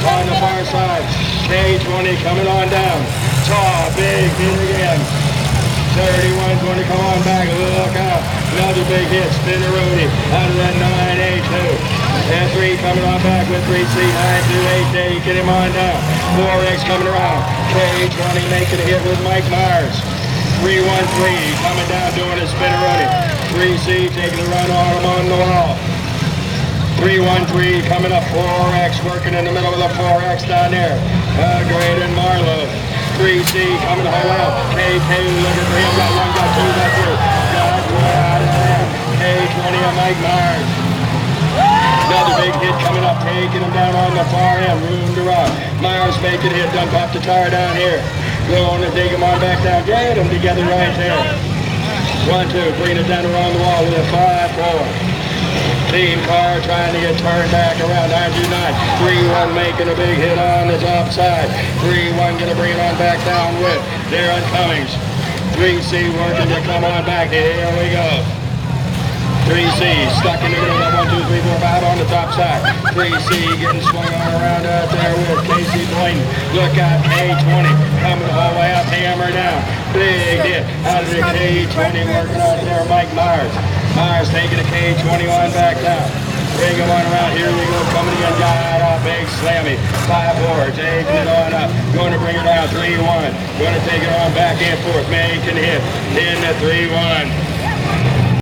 on the far side. K20 coming on down. Tall, big hit again. 31 going to come on back. Look out. Another big hit. Spinneroonie out of that 982. F3 coming on back with 3C, 928. Get him on down. 4X coming around. K20 making a hit with Mike Myers. 313 coming down doing a spinneroonie. 3C taking a run on the wall. 313 coming up. 4X working in the middle of the 4X down there. Great and Marlowe. 3C coming the whole out. K2 looking for him. Got one, got two, got three. Got one out of there. K20 on Mike Myers. Another big hit coming up, taking him down on the far end. Room to rock. Myers making a hit. Done popped the tire down here. Going to dig him on back down. Get them together right there. 1, 2, bringing it down around the wall with a 5-4. Team car trying to get turned back around 929. 3-1 making a big hit on the top side. 3-1 going to bring it on back down with Darren Cummings. 3C working to come on back. Here we go. 3C stuck in the middle of 1, 2, 3, 4, 5 on the top side. 3C getting swung on around out there with Casey Blaine. Look out, K20 coming the whole way up, hammer down. Big hit out of the K20 working out there, Mike Myers. Myers taking a K20 on back down. Bring him on around. Here we go. Coming again. Got a big slammy. 5-4. Taking it on up. Going to bring it down. 3-1. Going to take it on back and forth. Making a hit. In the 3-1.